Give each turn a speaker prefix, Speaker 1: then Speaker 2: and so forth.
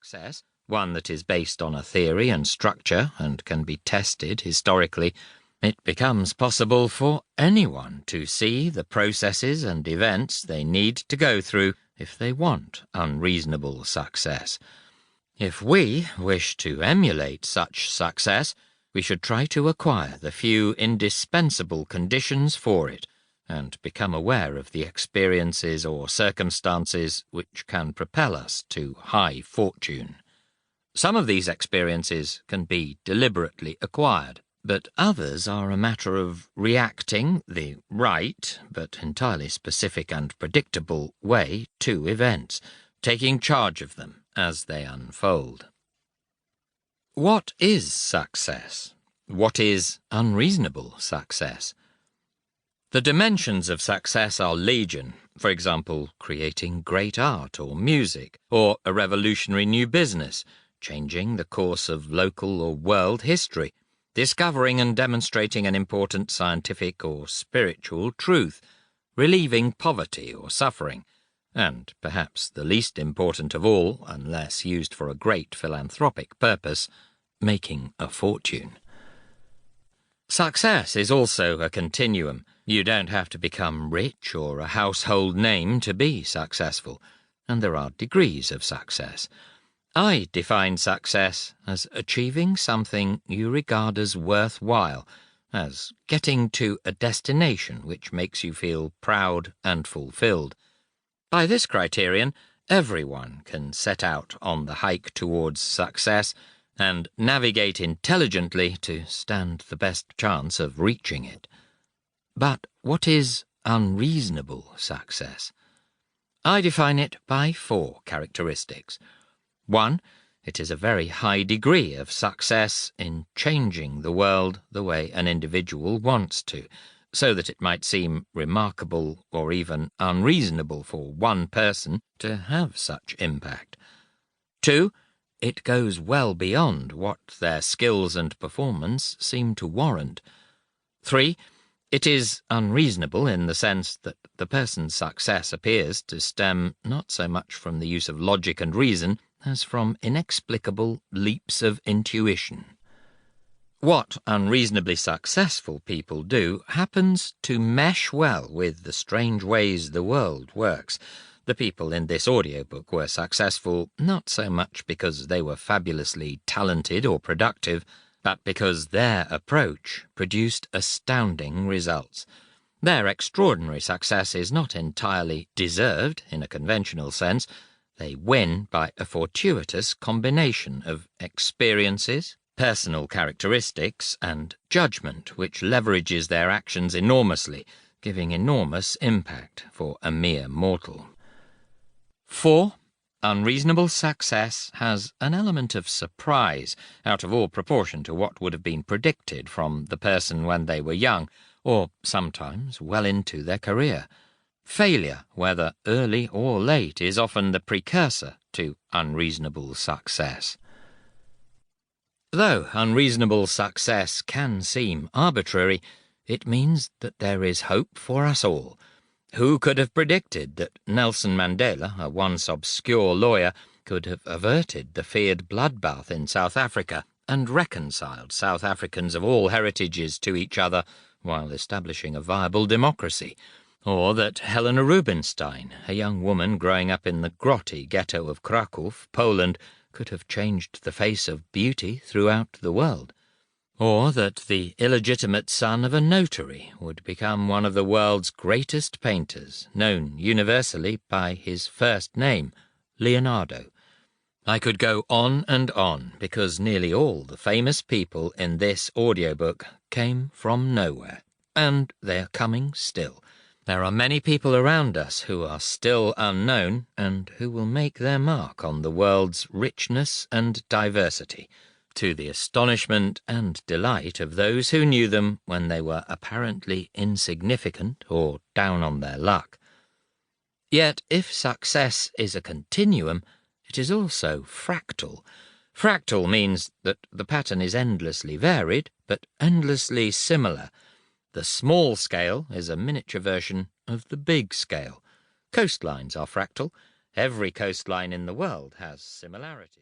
Speaker 1: success, one that is based on a theory and structure and can be tested historically, it becomes possible for anyone to see the processes and events they need to go through if they want unreasonable success. If we wish to emulate such success, we should try to acquire the few indispensable conditions for it and become aware of the experiences or circumstances which can propel us to high fortune. Some of these experiences can be deliberately acquired, but others are a matter of reacting the right, but entirely specific and predictable way to events, taking charge of them as they unfold. What is success? What is unreasonable success? The dimensions of success are legion. For example, creating great art or music, or a revolutionary new business, changing the course of local or world history, discovering and demonstrating an important scientific or spiritual truth, relieving poverty or suffering, and perhaps the least important of all, unless used for a great philanthropic purpose, making a fortune. Success is also a continuum. You don't have to become rich or a household name to be successful, and there are degrees of success. I define success as achieving something you regard as worthwhile, as getting to a destination which makes you feel proud and fulfilled. By this criterion, everyone can set out on the hike towards success and navigate intelligently to stand the best chance of reaching it. But what is unreasonable success? I define it by 4 characteristics. 1, it is a very high degree of success in changing the world the way an individual wants to, so that it might seem remarkable or even unreasonable for one person to have such impact. 2, it goes well beyond what their skills and performance seem to warrant. 3, it is unreasonable in the sense that the person's success appears to stem not so much from the use of logic and reason as from inexplicable leaps of intuition. What unreasonably successful people do happens to mesh well with the strange ways the world works. The people in this audiobook were successful not so much because they were fabulously talented or productive, but because their approach produced astounding results. Their extraordinary success is not entirely deserved in a conventional sense. They win by a fortuitous combination of experiences, personal characteristics, and judgment which leverages their actions enormously, giving enormous impact for a mere mortal. 4. Unreasonable success has an element of surprise, out of all proportion to what would have been predicted from the person when they were young, or sometimes well into their career. Failure, whether early or late, is often the precursor to unreasonable success. Though unreasonable success can seem arbitrary, it means that there is hope for us all. Who could have predicted that Nelson Mandela, a once obscure lawyer, could have averted the feared bloodbath in South Africa and reconciled South Africans of all heritages to each other while establishing a viable democracy? Or that Helena Rubinstein, a young woman growing up in the grotty ghetto of Krakow, Poland, could have changed the face of beauty throughout the world? Or that the illegitimate son of a notary would become one of the world's greatest painters, known universally by his first name, Leonardo? I could go on and on, because nearly all the famous people in this audiobook came from nowhere, and they are coming still. There are many people around us who are still unknown and who will make their mark on the world's richness and diversity, to the astonishment and delight of those who knew them when they were apparently insignificant or down on their luck. Yet if success is a continuum, it is also fractal. Fractal means that the pattern is endlessly varied, but endlessly similar. The small scale is a miniature version of the big scale. Coastlines are fractal. Every coastline in the world has similarities.